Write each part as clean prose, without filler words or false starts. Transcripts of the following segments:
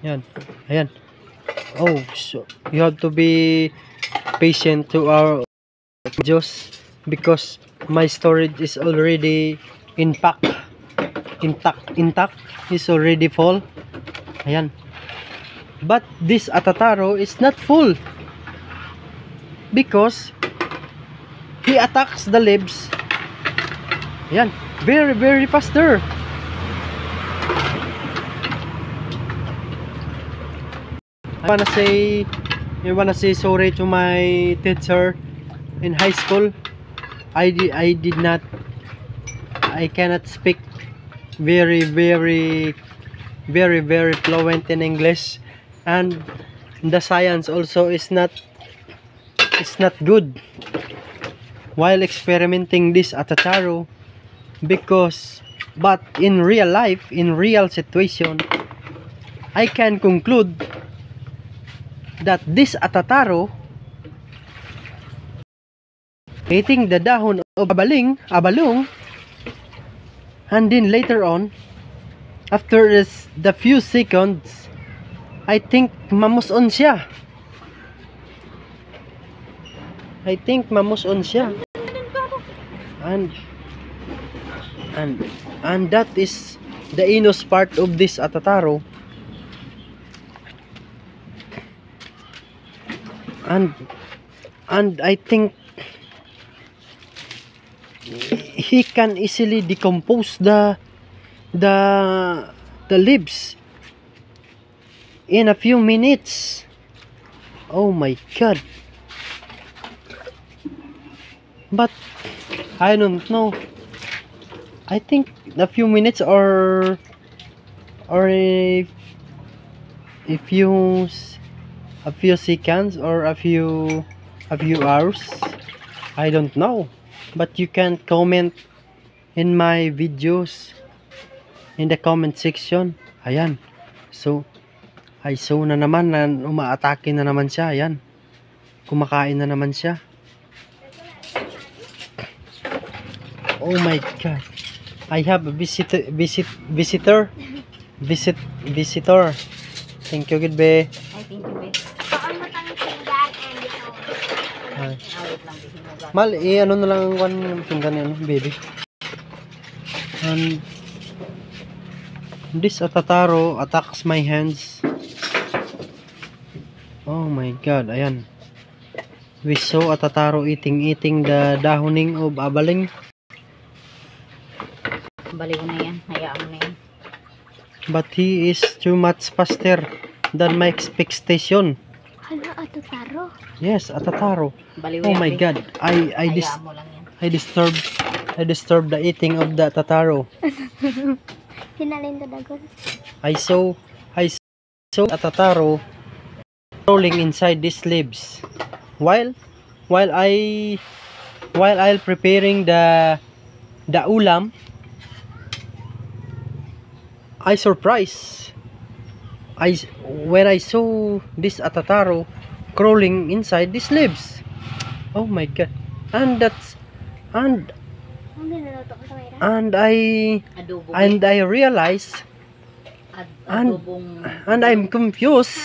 Yan. Ayan. Oh, so you have to be patient to our videos because my storage is already intact is already full. Ayan. But this Atataro is not full because he attacks the leaves. Ayan. Very faster. I wanna say sorry to my teacher in high school. I cannot speak very fluent in English, and the science also is not good while experimenting this Atataro, but in real life, in real situation, I can conclude that this Atataro eating the dahon of abalong, and then later on, after the few seconds, I think mamuson siya. And that is the inus part of this Atataro. And I think he can easily decompose the leaves in a few minutes. Oh my god. But I don't know. I think a few minutes or a few seconds or a few hours, I don't know, but you can comment in my videos in the comment section. Ayan, so I saw na naman na umaatake na naman siya. Ayan, kumakain na naman siya. Oh my god, I have a visitor. Thank you, good be. Thank you, babe. Mal, ano na lang ang pinggan yan, baby. And this Atataro attacks my hands. Oh my god, ayan. We saw Atataro eating the dahoning of abaling. Baliw na yan, hayaan mo na yan. But he is too much faster than my expectation. Hala, Atataro. Yes, Atataro. Baliw Oh yan, my babe. god, Hayaan mo lang yan. I disturbed the eating of the Atataro. Hinalin the dagon. I saw Atataro crawling inside these leaves while I'll preparing the ulam. I surprised when I saw this Atataro crawling inside these leaves. Oh my god. And I realized and I'm confused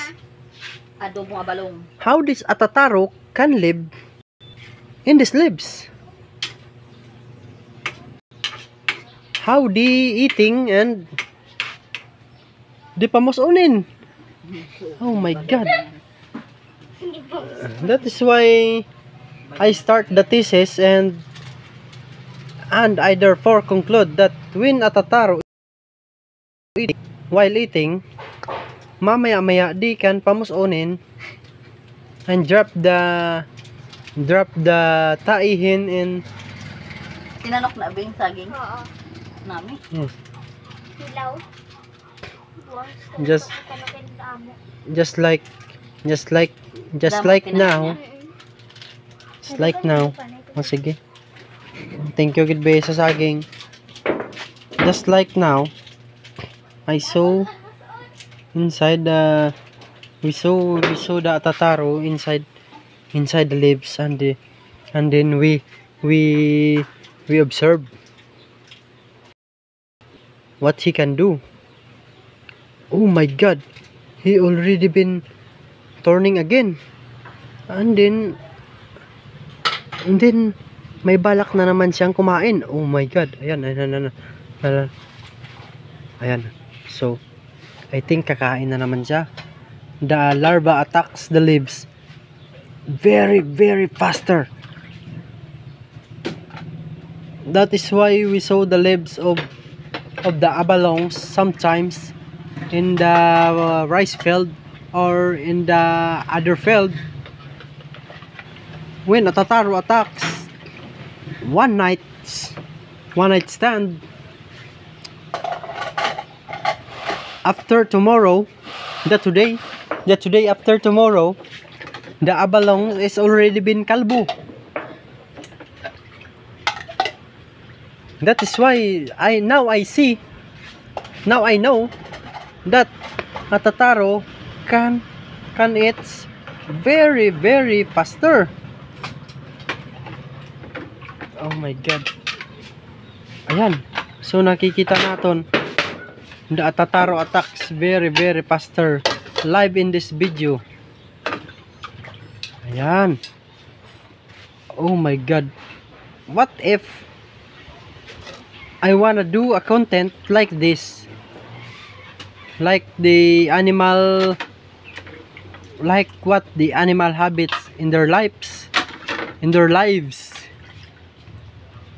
Adobong abalong. how this Atataro can live in these leaves. How they eating and di pamusunin. Oh my god. That is why I start the thesis and I therefore conclude that when Atataro while eating, mamaya-maya di kan pamusunin and drop the taihin in. Tinanok na ba yung saging? Oo. Nami? Yes. Hilaw. Just like now. Just like now. Oh, sige. Thank you, good be sa saging. Just like now, I saw inside the we saw the Atataro inside the leaves and then we observe what he can do. Oh my god, he already been turning again. And then may balak na naman siyang kumain. Oh my god. Ayan. Ayan. So, I think kakain na naman siya. The larva attacks the leaves very, very faster. That is why we saw the leaves of the abalone sometimes in the rice field or in the other field. When a tataro attacks, one night stand, after tomorrow, the today after tomorrow, the abalone is already been kalbo. That is why I know that a tataro can eat very, very faster. Oh my god. Ayan. So nakikita natin the tataro attacks very, very faster live in this video. Ayan. Oh my god. What if I wanna do a content like this? Like the animal, like what the animal habits in their lives.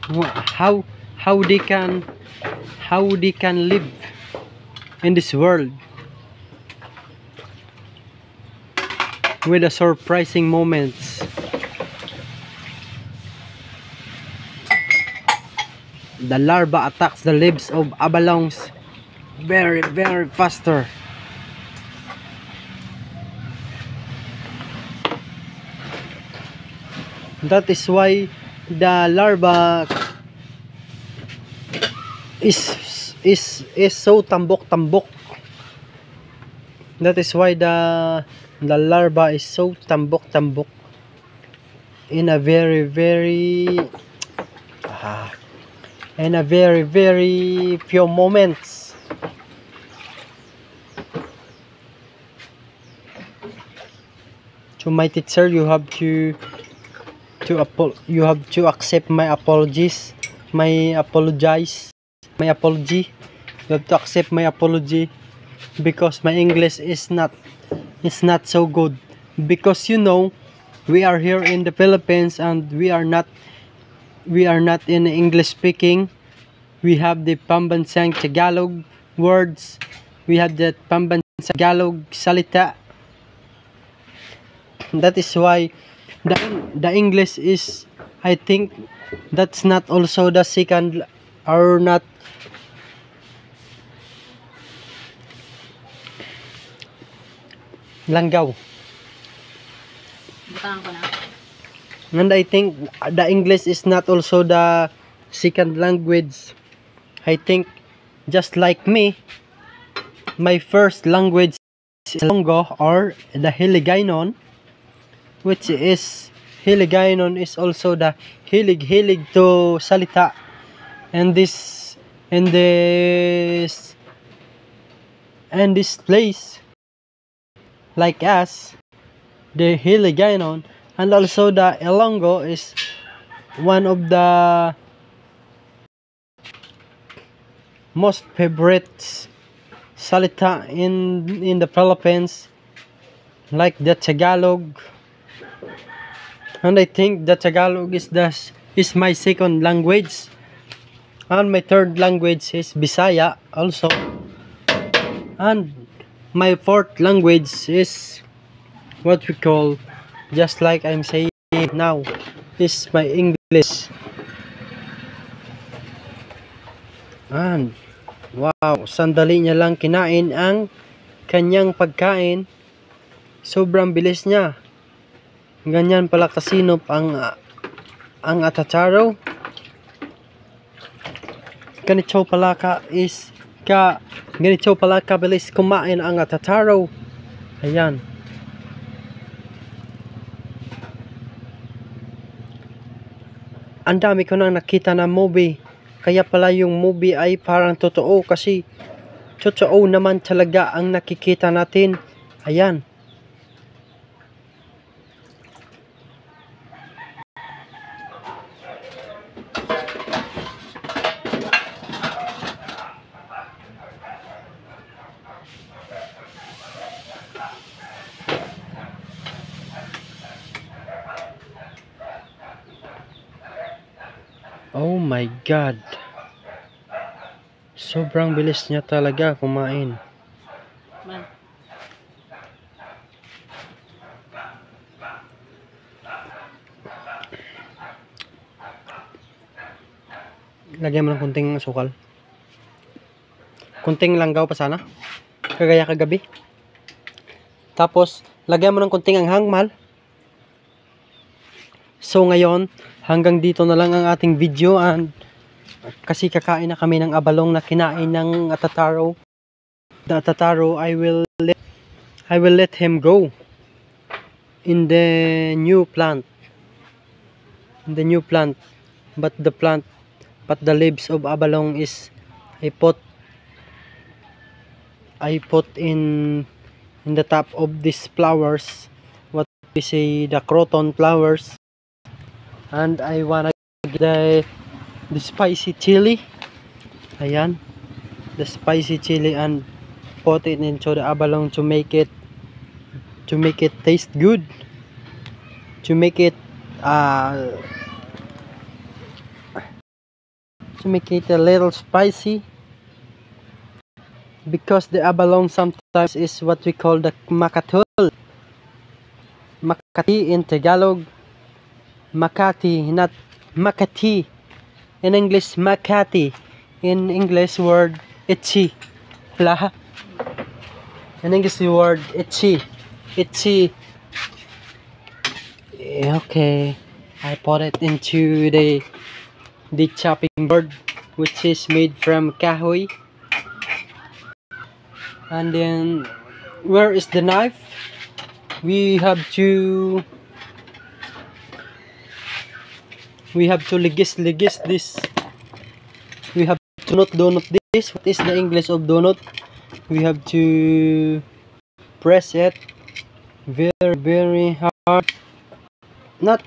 How they can live in this world with the surprising moments. The larva attacks the leaves of abalones very, very faster. That is why the larva is so tambok. That is why the larva is so tambok in a very, very few moments. To my teacher, you have to accept my apologies, my apology. You have to accept my apology because my English is not so good. Because you know, we are here in the Philippines and we are not in English speaking. We have the Pambansang Tagalog words. We have the Pambansang Tagalog salita. That is why the English is, I think, that's not also the second or not langgaw. Butahan ko na. And I think the English is not also the second language. I think just like me, my first language is Ilonggo or the Hiligaynon, which is Hiligaynon is also the hilig to salita. And this place, like us, the Hiligaynon, and also the Ilonggo is one of the most favorite salita in the Philippines, like the Tagalog. And I think the Tagalog is my second language, and my third language is Bisaya also, and my fourth language is what we call, just like I'm saying now, is my English. And wow, sandali niya lang kinain ang kanyang pagkain. Sobrang bilis niya. Ganyan pala kasinop ang atataro. Ganito pala kabilis kumain ang atataro. Ayan. Ang dami ko nang nakita na movie. Kaya pala yung movie ay parang totoo kasi totoo naman talaga ang nakikita natin Ayan. Oh my God. Sobrang bilis niya talaga kumain. Man. Lagyan mo ng kunting asukal. Kunting langgaw pa sana. Kagaya kagabi. Tapos, lagyan mo ng kunting anghang, mahal. So ngayon, hanggang dito na lang ang ating video, and kasi kakain na kami ng abalong na kinain ng atataro. The atataro, I will let him go in the new plant. In the new plant. But the leaves of abalong is I put in the top of these flowers, what we say, the croton flowers. And I wanna get the spicy chili. Ayan, the spicy chili, and put it into the abalong to make it taste good, to make it a little spicy, because the abalong sometimes is what we call the makatul. Makati in Tagalog, Makati, not Makati. In English, Makati. In English word, itchy. Wala. In English word, itchy. Itchy. Okay. I put it into the chopping board, which is made from kahoy. And then, where is the knife? We have to ligis this. We have to donut this. What is the English of donut? We have to press it very hard. Not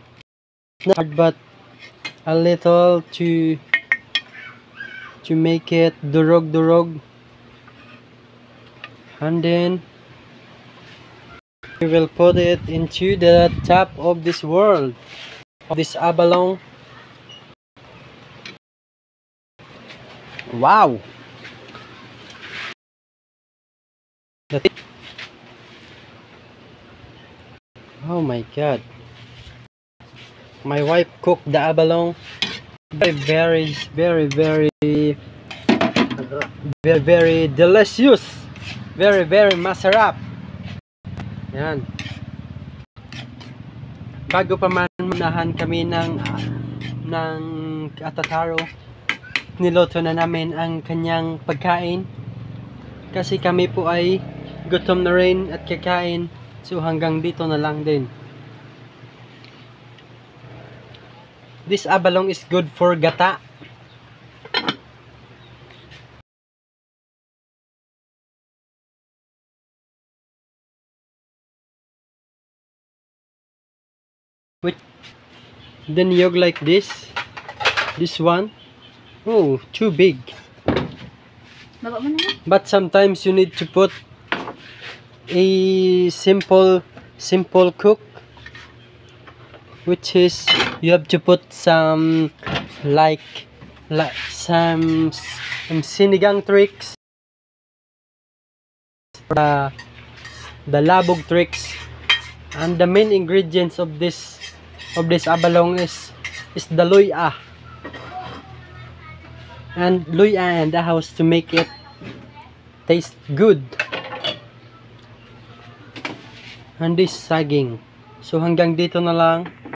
hard, but a little to make it durog. And then we will put it into the top of this world, of this abalong. Wow! Oh my God! My wife cooked the abalong very delicious, very masarap. Yan. Bago pa man munahan kami ng atataro, niluto na namin ang kanyang pagkain, kasi kami po ay gutom na rin at kakain. So hanggang dito na lang din. This abalong is good for gata. Then yog like this one. Oh, too big. Baba mo na. But sometimes you need to put a simple cook, which is you have to put some like some sinigang tricks, the labog tricks, and the main ingredients of this abalong is the luya, and the house to make it taste good, and this saging. So hanggang dito na lang.